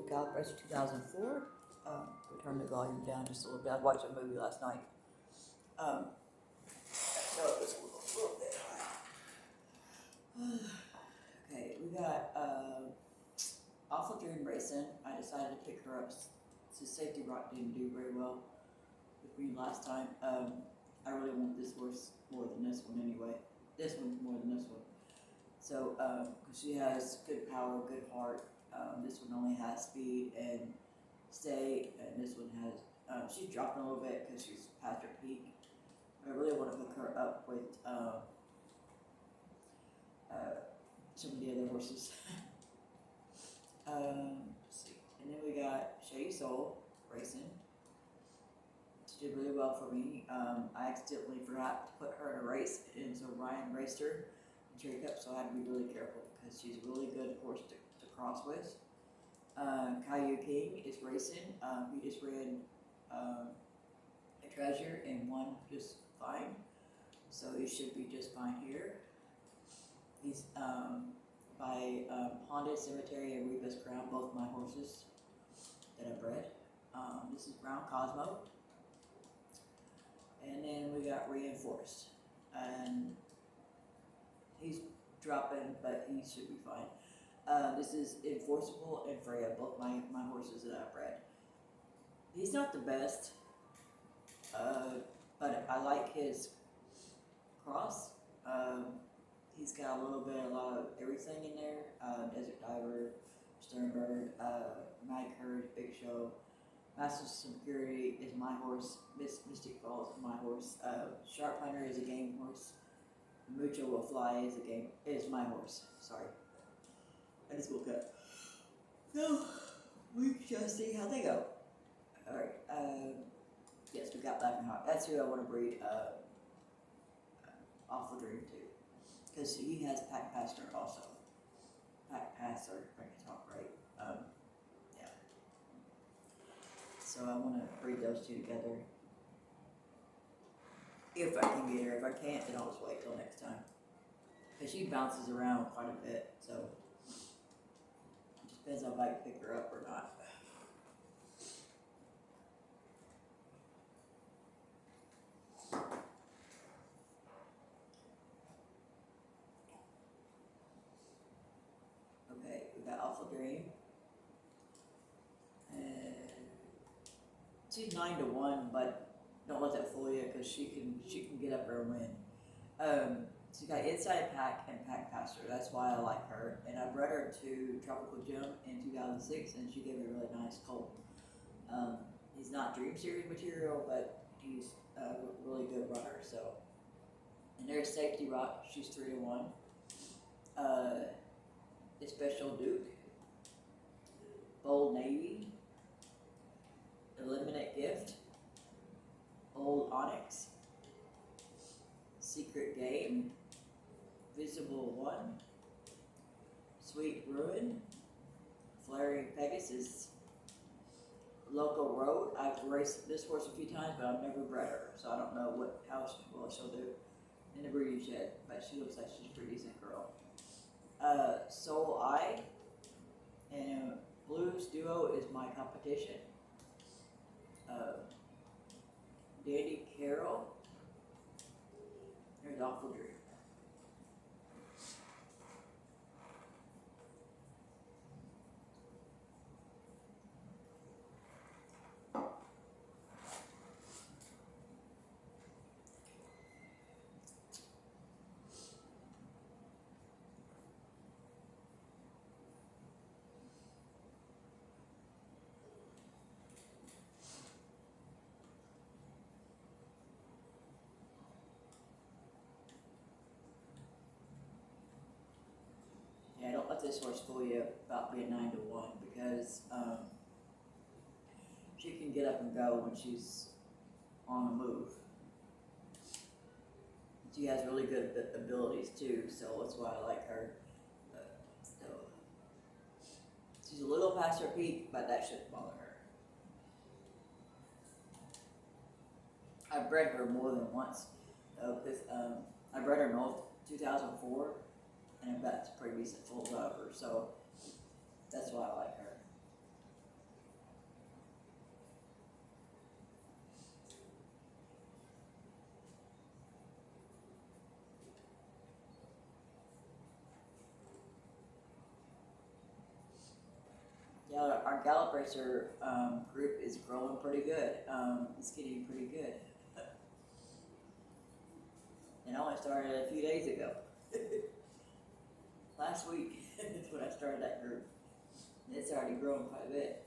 Gallop Racer 2004. We turned the volume down just a little bit. I watched a movie last night. So it was a little bit high. Okay, we got Awful Dream Racing. I decided to pick her up. So Safety Rock didn't do very well with me last time. I really want this horse more than this one anyway. This one more than this one. So, because she has good power, good heart. This one only has speed and stay, and this one has, she's dropping a little bit because she's past her peak. I really want to hook her up with some of the other horses. Let's see. And then we got Shady Soul Racing. She did really well for me. I accidentally forgot to put her in a race, and so Ryan raced her in Cherry Cup, so I had to be really careful because she's a really good horse to cross with. Caillou King is racing. He just ran a Treasure and won just fine, so he should be just fine here. He's by Honda Cemetery and Rebus Crown, both my horses that I bred. This is Brown Cosmo. And then we got Reinforced. And he's dropping, but he should be fine. This is Enforceable and Freya, both my horses that I bred. He's not the best, but I like his cross. He's got a lot of everything in there. Desert Diver, Sternberg, Mag Herd, Big Show. Master Security is my horse. Mystic Falls is my horse. Sharp Hunter is a game horse. Mucho Will Fly is my horse. Sorry. I just woke up. So, we shall see how they go. Alright, yes, we got Black and Hot. That's who I want to breed Awful Dream to. Because he has Pack Passer also. Pack Passer, if I can talk right. Yeah. So I want to breed those two together. If I can get her. If I can't, then I'll just wait till next time. Because she bounces around quite a bit, so it just depends if I can pick her up or not. Okay, we got Awful Dream. And she's 9-1, but don't let that fool you because she can get up there and win. She's got Inside Pack and Pack Passer. That's why I like her. And I bred her to Tropical Gem in 2006, and she gave me a really nice colt. He's not Dream Series material, but he's a really good runner. So, and there's Safety Rock. She's 3-1. Special Duke, Bold Navy, Eliminate Gift, Old Onyx, Secret Game, Visible One, Sweet Ruin, Flaring Pegasus, Local Road. I've raced this horse a few times, but I've never bred her, so I don't know how well she'll do in the breeding shed, but she looks like she's a pretty decent girl. Soul Eye and Blues Duo is my competition. Dandy Carroll. There's Awful Dream. Yeah, don't let this horse fool you about being 9-1 because she can get up and go when she's on the move. She has really good abilities too, so that's why I like her. So she's a little past her peak, but that shouldn't bother her. I bred her more than once, though, because I bred her in 2004. And I've got a pretty decent full cover, so that's why I like her. Gallop Racer group is growing pretty good. It's getting pretty good. And I only started a few days ago. Last week is when I started that group. And it's already grown quite a bit.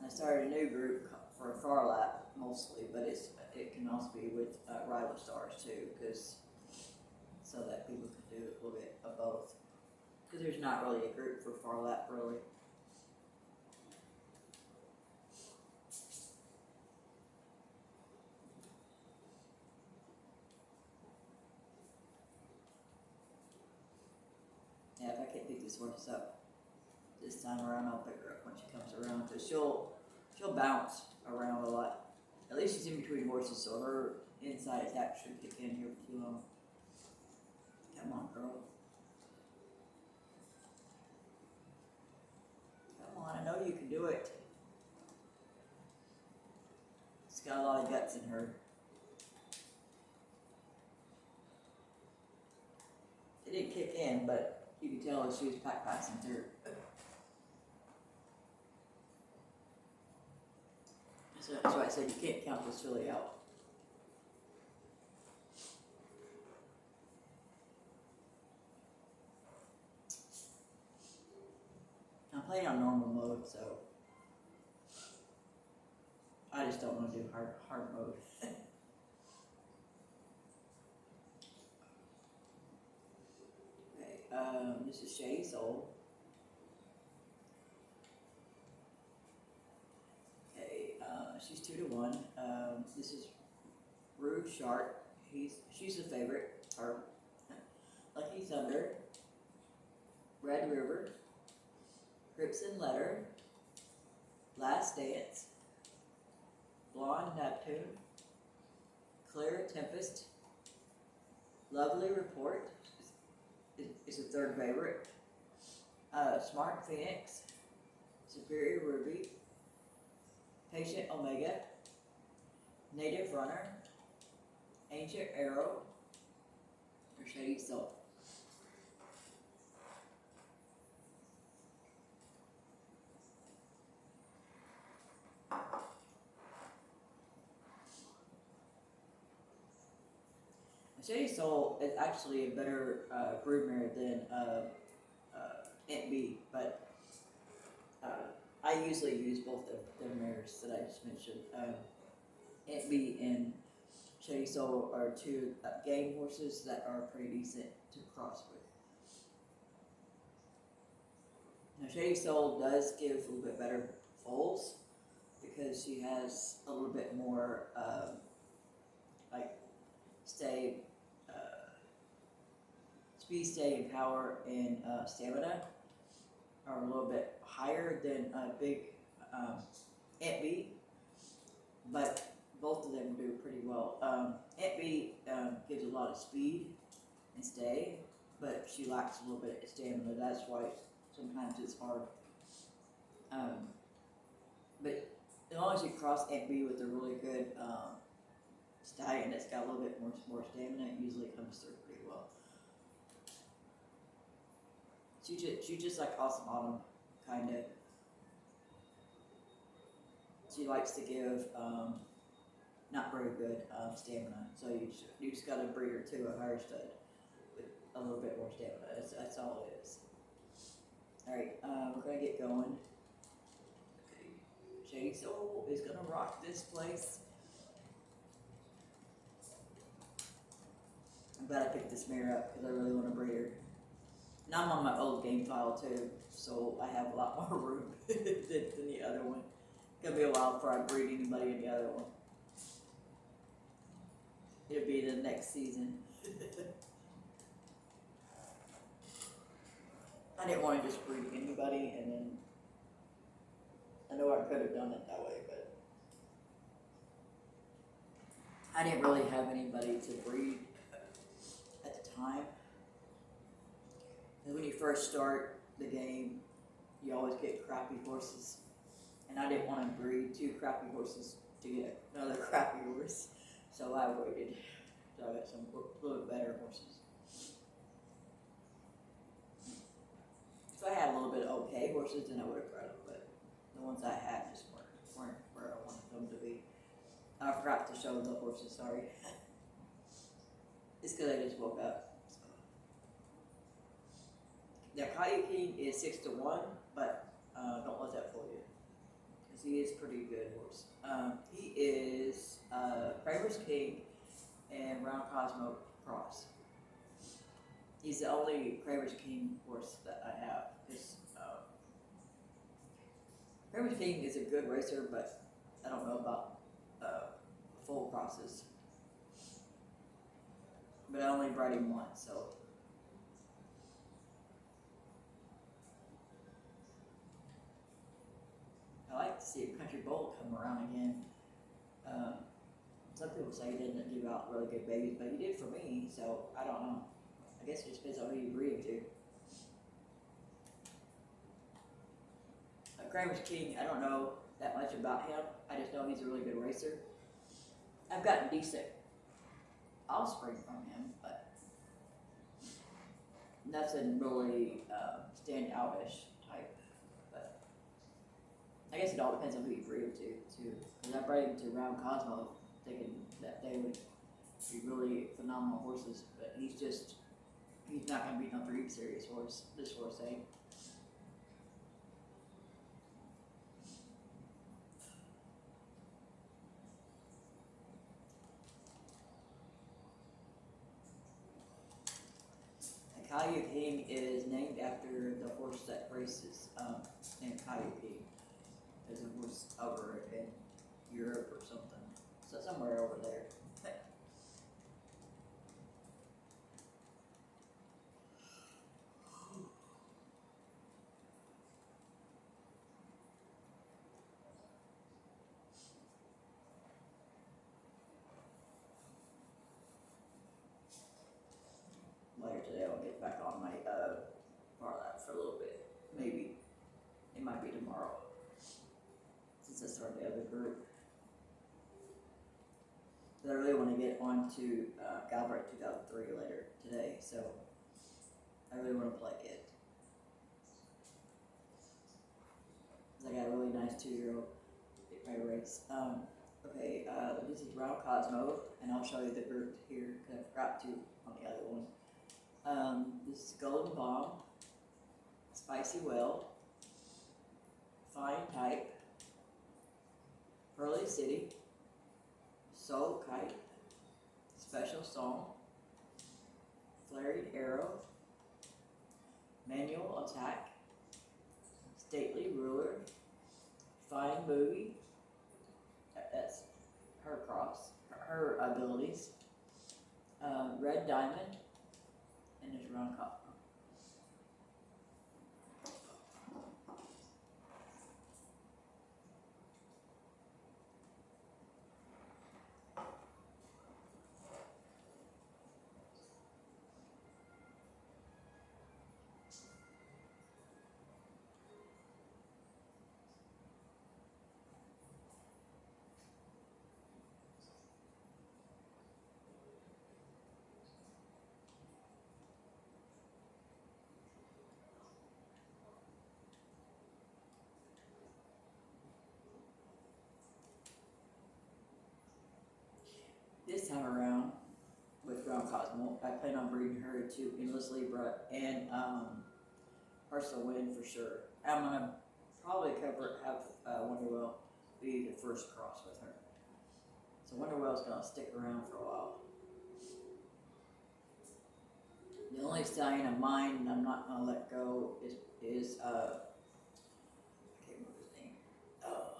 I started a new group for a far lap mostly, but it can also be with rival stars too, because so that people can do a little bit of both. Because there's not really a group for far lap really. Yeah, if I can't pick this horse up this time around, I'll pick her up when she comes around, because she'll bounce around a lot. At least she's in between horses, so her inside attack should kick in here for too long. Come on, girl. Come on, I know you can do it. She's got a lot of guts in her. It didn't kick in, but you could tell she was pack passing through. So that's why I said you can't count this filly out. I'm playing on normal mode, so I just don't want to do hard mode. Okay, this is Shady Soul. Okay, she's 2-1. This is Rude Shark. She's a favorite. Or Lucky Thunder, Red River, Crimson Letter, Last Dance, Blonde Neptune, Clear Tempest, Lovely Report is a third favorite, Smart Phoenix, Superior Ruby, Patient Omega, Native Runner, Ancient Arrow, or Shady Soul. Shady Soul is actually a better broodmare than Aunt B, but I usually use both of the mares that I just mentioned. Aunt B and Shady Soul are two game horses that are pretty decent to cross with. Now Shady Soul does give a little bit better foals because she has a little bit more like speed, stay, and power, and stamina are a little bit higher than big Aunt B, but both of them do pretty well. Aunt B gives a lot of speed and stay, but she lacks a little bit of stamina. That's why sometimes it's hard. But as long as you cross Aunt B with a really good stallion that's got a little bit more stamina, it usually comes through pretty well. She just like Awesome Autumn, kind of. She likes to give not very good stamina, so you just got to breed her to a higher stud with a little bit more stamina. That's all it is. All right, we're gonna get going. Okay, Shady Soul is gonna rock this place. I'm glad I picked this mare up because I really want to breed her. Now I'm on my old game file too, so I have a lot more room than the other one. It's gonna be a while before I breed anybody in the other one. It'll be the next season. I didn't want to just breed anybody, and then I know I could have done it that way, but I didn't really have anybody to breed at the time. And when you first start the game, you always get crappy horses, and I didn't want to breed two crappy horses to get another crappy horse, so I waited. So I got some little better horses. If I horses, then I would have bred them. But the ones I had just weren't where I wanted them to be. I forgot to show the horses. Sorry. It's because I just woke up. So. Yeah, Caillou King is 6-1, but don't let that fool you, because he is a pretty good horse. He is Kramer's King and Round Cosmo Cross. He's the only Kramer's King horse that I have. Kramer's King is a good racer, but I don't know about full crosses. But I only bred him once, so. I like to see a country bull come around again. Some people say he didn't give out really good babies, but he did for me, so I don't know. I guess it just depends on who you breed to. Kramer's King, I don't know that much about him. I just know he's a really good racer. I've gotten decent offspring from him, but nothing really stand outish type. But I guess it all depends on who you breed him to, too. Because I bred him to Round Cosmo, thinking that they would be really phenomenal horses, but he's not going to be no 3 Series horse. This horse ain't. Caillou King is named after the horse that races named Caillou King. There's a horse over in Europe or something. So somewhere over there. Later today I'll get back on my bar lap for a little bit. Maybe. It might be tomorrow. Since I started the other group. But I really want to get on to Gallop Racer 2003 later today, so I really want to play it. I got a really nice 2-year-old at my race. Okay, this is Round Cosmo, and I'll show you the group here because I forgot to on the other one. This is Golden Bomb, Spicy Well, Fine Type, Pearly City, Soul Kite, Special Song, Flared Arrow, Manual Attack, Stately Ruler, Fine Movie, that's her cross, her abilities, Red Diamond, and there's Round Cosmo. This time around, with Round Cosmo, I plan on breeding her to Endless Libra and Ursula Win for sure. I'm gonna probably have Wonderwell be the first cross with her. So Wonderwell's gonna stick around for a while. The only stallion of mine I'm not gonna let go is I can't remember his name. Oh.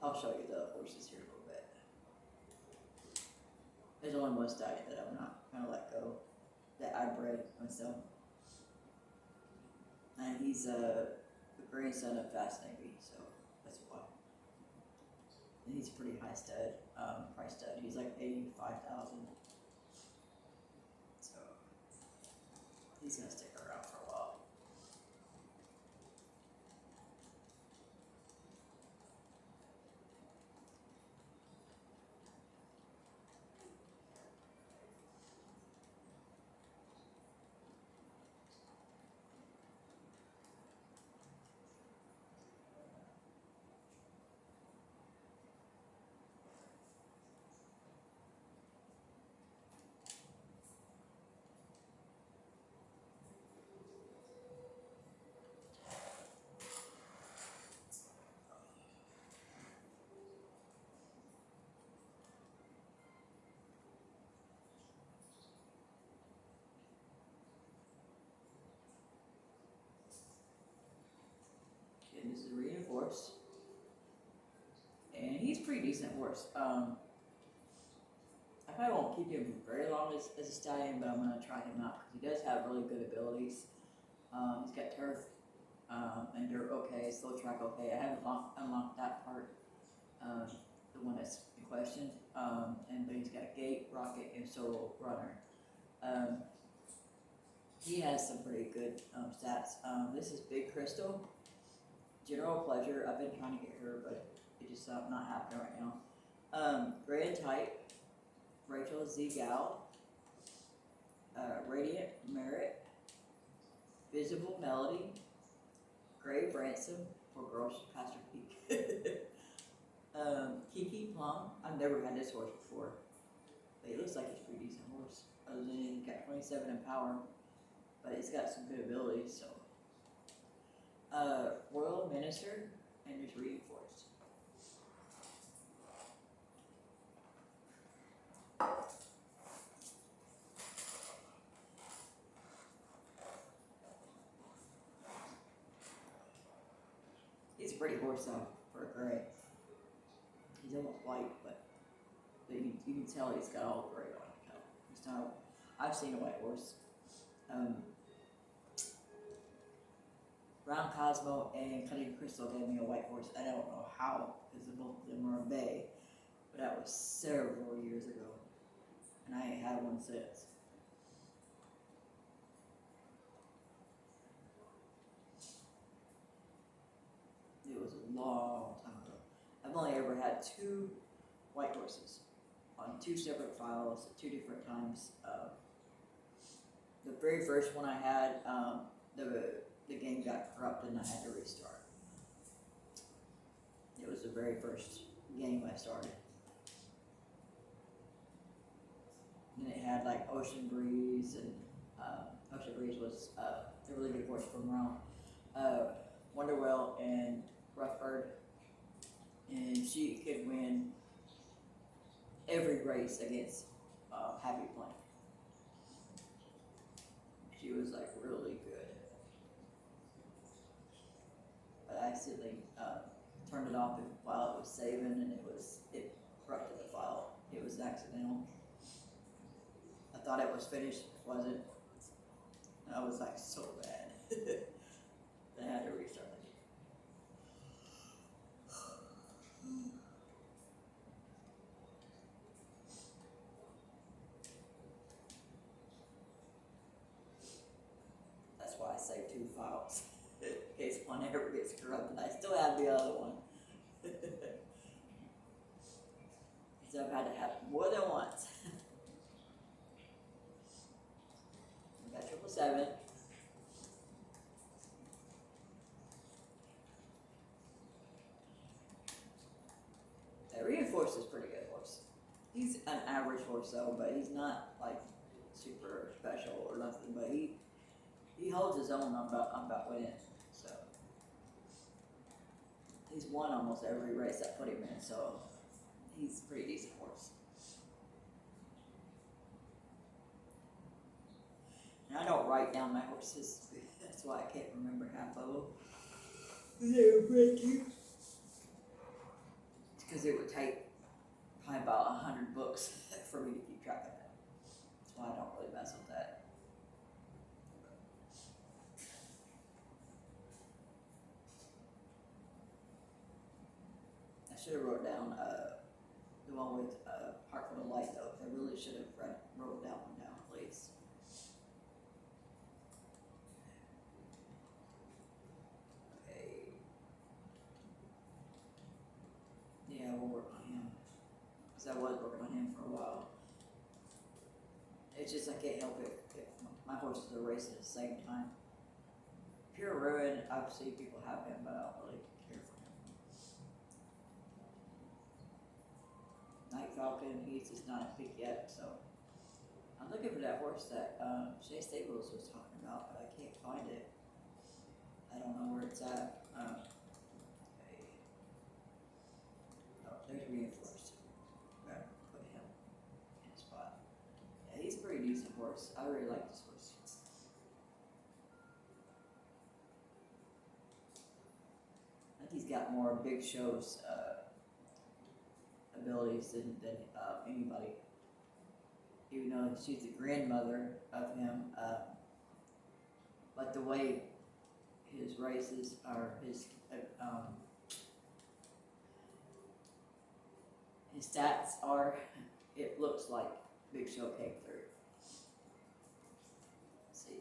I'll show you the horses here in a little bit. There's only one stallion that I'm not gonna let go that I bred myself. And he's the grandson of Fast Navy, so that's why. And he's a pretty high stud, price stud. He's like $85,000. So he's gonna stick around for a while. and this is reinforced. And he's a pretty decent horse. I probably won't keep him for very long as a stallion, but I'm going to try him out because he does have really good abilities. He's got turf and dirt okay, slow track okay. I haven't unlocked that part, the one that's in question. But he's got gate, rocket, and solo runner. He has some pretty good stats. This is Big Crystal, General Pleasure. I've been trying to get her, but it just not happening right now. Grand Type, Rachel Z. Gal, Radiant Merit, Visible Melody, Grave Ransom, poor girl, she passed her peak. Kiki Plum, I've never had this horse before, but it looks like it's a pretty decent horse. Other than he's got 27 in power, but it's got some good abilities, so. Royal Minister, and just reinforced. He's a pretty horse though, for a gray. He's almost white, but you can tell he's got all the gray on him. He's not, I've seen a white horse. Brown Cosmo and Cutting Crystal gave me a white horse. I don't know how, because both of them are a bay, but that was several years ago, and I ain't had one since. It was a long time ago. I've only ever had 2 white horses on 2 separate files at 2 different times. The very first one I had, the game got corrupted and I had to restart. It was the very first game I started. And it had like Ocean Breeze, and Ocean Breeze was a really good horse from around Wonderwell and Roughbird, and she could win every race against Happy Plank. She was like really good, but I accidentally turned it off while it was saving, and it corrupted the file. It was accidental. I thought it was finished, it wasn't. I was like so bad. I had to restart it. That's why I saved 2 files, in case one ever gets corrupted. I still have the other one. So I've had to have more than once. I got 777. That Reinforced is pretty good horse. He's an average horse though, but he's not like super special or nothing. But he holds his own on about winning. So he's won almost every race I put him in. So he's a pretty decent horse. And I don't write down my horses. That's why I can't remember half of them. They were breaking. It's because it would take probably about 100 books for me to keep track of that. That's why I don't really mess with that. I should have wrote down the one with Heart for the Light though. I really should have wrote that one down, please. Okay. Yeah, we'll work on him. Because I was working on him for a while. It's just I can't help it if my horses are racing at the same time. Pure Ruin, obviously people have him, but I don't really care for him. Night Falcon, he's just not a pick yet, so I'm looking for that horse that Shay Stables was talking about, but I can't find it. I don't know where it's at. Okay. Oh, there's Reinforced. I'm gonna put him in a spot. Yeah, he's a pretty decent horse. I really like this horse. he's got more big shows abilities than anybody. Even though she's the grandmother of him, but the way his races are, his stats are, it looks like Big Show came through. Let's see.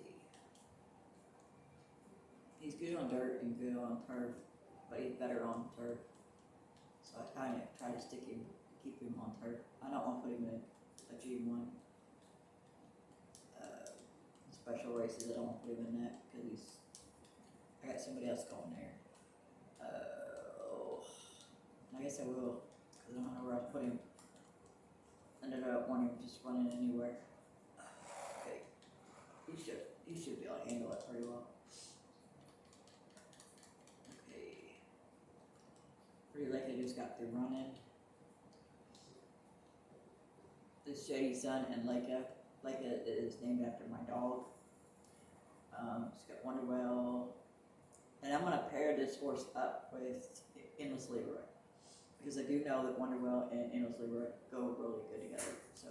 He's good on dirt and good on turf, but he's better on turf. So I kind of try to keep him on turf. I don't want to put him in a G1. Special races, I don't want to put him in that because I got somebody else going there. I guess I will, because I don't know where I put him. Ended up wanting him just running anywhere. Okay, he should be able to handle it pretty well. Okay, Pretty Lake I just got through running. This Shady Sun and Leica. Leica is named after my dog. It's got Wonderwell, and I'm gonna pair this horse up with Endless Leroy because I do know that Wonderwell and Endless Leroy go really good together. So,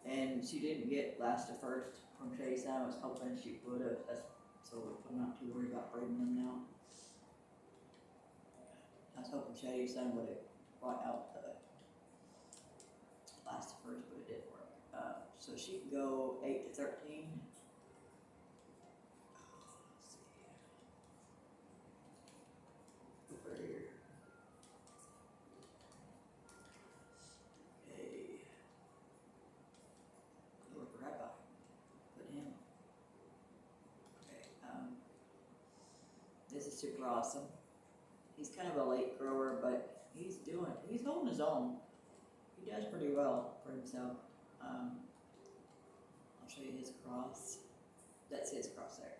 and she didn't get last to first from Shady Sun. I was hoping she would have, so I'm not too worried about breeding them now. I was hoping Shady Sun would have brought out the last to first, but it didn't work. So she can go 8 to 13. This is super awesome. He's kind of a late grower, but he's holding his own. He does pretty well for himself. I'll show you his cross. That's his cross there.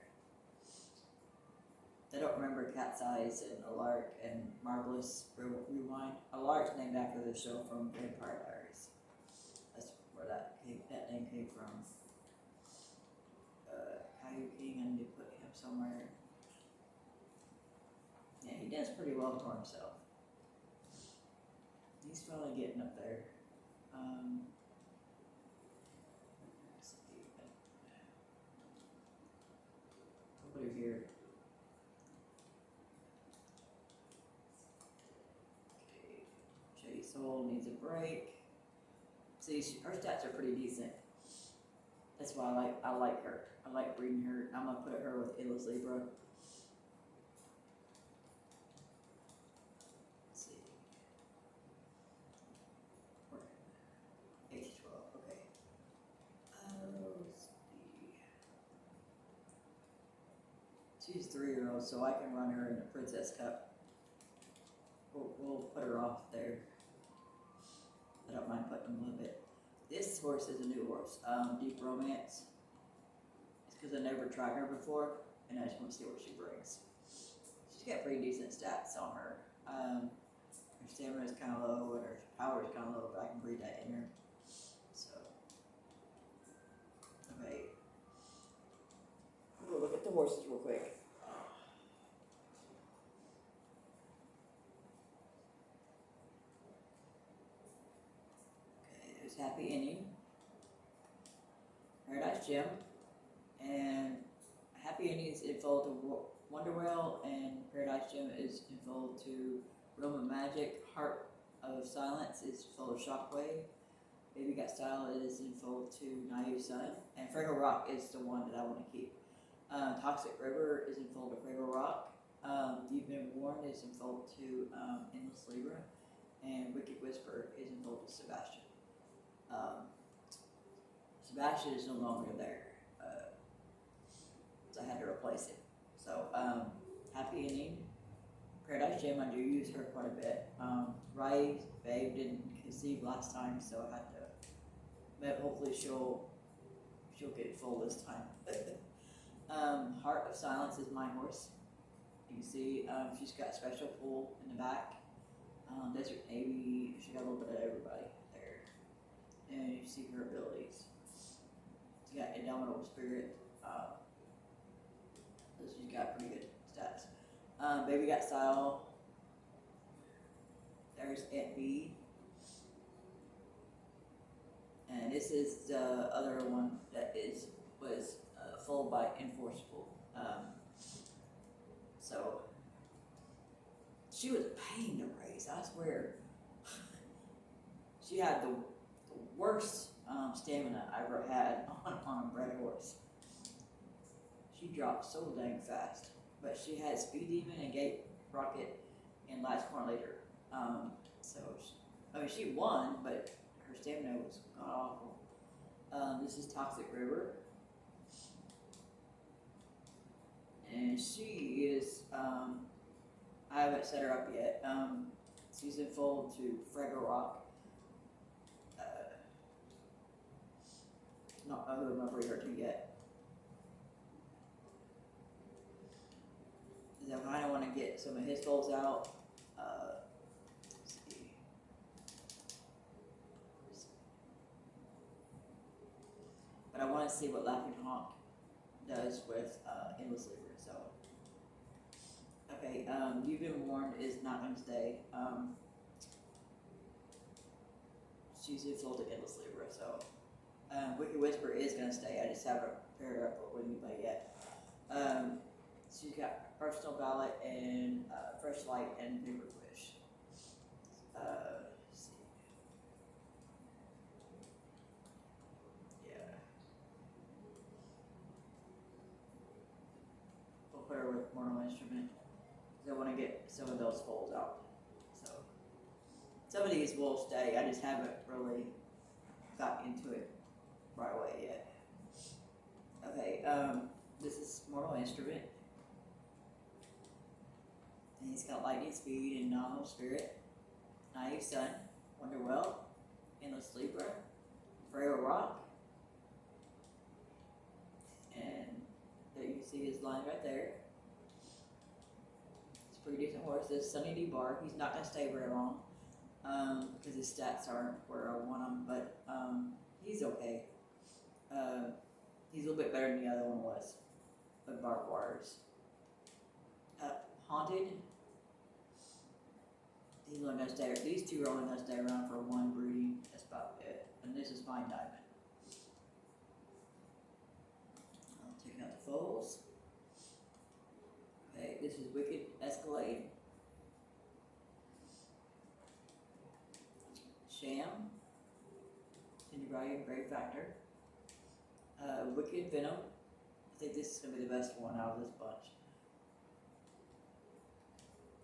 I don't remember Cat's Eyes and Alark and Marvelous Rewind. Alark's named after the show from Vampire Diaries. That's where that name came from. Caillou King, I need to put him somewhere. Yeah, he does pretty well for himself. He's finally getting up there. Let's see. I'll put him here. Okay. Shady Soul needs a break. See, her stats are pretty decent. That's why I like her. I like breeding her. I'm gonna put her with Endless Libra. Let's see. 8 to 12. Okay. Let's see. She's a 3-year-old, so I can run her in the Princess Cup. We'll put her off there. I don't mind putting them a little bit. This horse is a new horse, Deep Romance. It's because I never tried her before, and I just want to see what she brings. She's got pretty decent stats on her. Her stamina is kind of low, and her power is kind of low, but I can breed that in her. So, okay. We'll look at the horses real quick. Happy Ending, Paradise Gem, and Happy Ending is infold to Wonderwell, and Paradise Gem is infold to Roman Magic. Heart of Silence is infold to Shockwave. Baby Got Style is infold to Naive Sun, and Fraggle Rock is the one that I want to keep. Toxic River is infold to Fraggle Rock. You've Been Warned is infold to Endless Libra, and Wicked Whisper is infold to Sebastian. Sebastian is no longer there, so I had to replace him. So, Happy Ending, Paradise Gem, I do use her quite a bit. Rise, Babe didn't conceive last time, so I had to, but hopefully she'll get it full this time. Heart of Silence is my horse. You can see she's got special pull in the back. Desert Navy, she got a little bit of everybody. And you see her abilities. She's got Indomitable Spirit. So she's got pretty good stats. Baby Got Style. There's Aunt B. And this is the other one that was foaled by Enforceable. So she was a pain to raise, I swear. She had the worst stamina I ever had on a bred horse. She dropped so dang fast. But she had Speed Demon and Gate Rocket and Last Corn later. She won, but her stamina was god awful. This is Toxic River. And she is, I haven't set her up yet. She's in foal to Fraggle Rock. Not know who I'm gonna breed her to yet. I kind of want to get some of his foals out. Let's see. But I want to see what Laughing Hawk does with Endless Lever. So, okay, You've Been Warned is not going to stay. She's in full to Endless Lever. So, Wicked Whisper is going to stay. I just haven't paired her up with anybody yet. She's got Personal Ballot and Fresh Light and Paper Wish. Let's see. Yeah. We'll put her with Mortal Instrument. Because I want to get some of those foals out. So, some of these will stay. I just haven't really got into it right away yet. Okay, this is Mortal Instrument. And he's got Lightning Speed and Nominal Spirit, Naive Sun, Wonderwell, Endless Libra, Frail Rock, and there you can see his line right there. It's a pretty decent horse. This is Sunny D Bar. He's not going to stay very long because his stats aren't where I want him, but he's okay. He's a little bit better than the other one was, but Barbed Wires. Haunted. He's only gonna stay. These two are only gonna stay around for one breeding. That's about it. And this is Fine Diamond. I'll take out the foals. Okay, this is Wicked Escalade. Sham. Tender Value and Great Factor. Wicked Venom. I think this is gonna be the best one out of this bunch.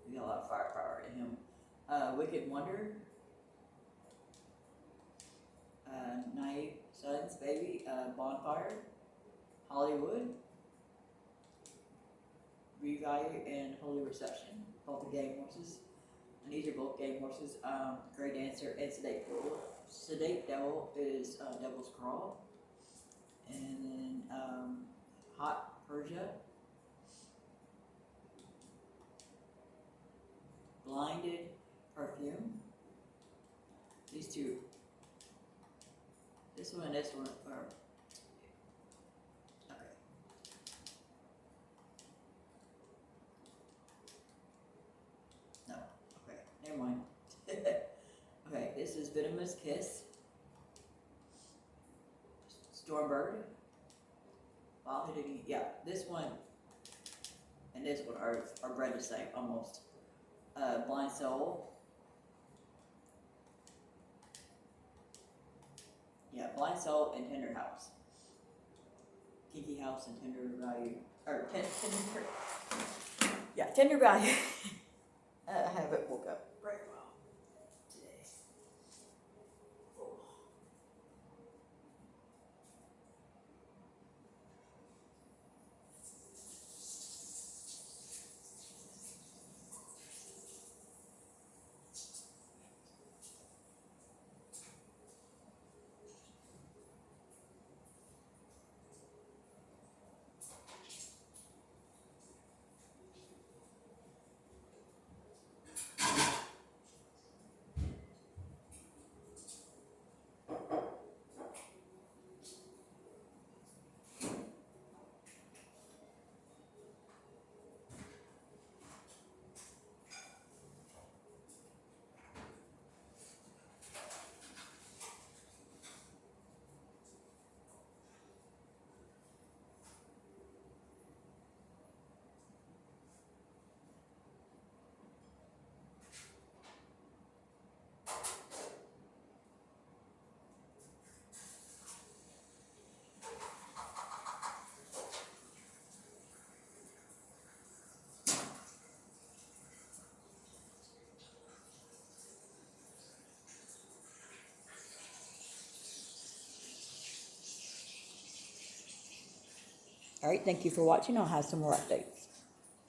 We got a lot of firepower in him. Wicked Wonder. Naive Sons, Baby. Bonfire. Hollywood. Revalue and Holy Reception. Both the game horses. And these are both game horses. Grey Dancer and Sedate Devil. Sedate Devil is Devil's Crawl. And then Hot Persia. Blinded Perfume. These two. This one and this one are. Okay. No. Okay. Never mind. Okay. This is Venomous Kiss. Stormbird. Wild Hitting. Yeah. This one and this one are bred the same almost. Blind Soul. Yeah, Blind Soul and Tender House. Kinky House and Tender Value. Or Tender Value. I haven't woke up very well today. Oh. All right, thank you for watching. I'll have some more updates.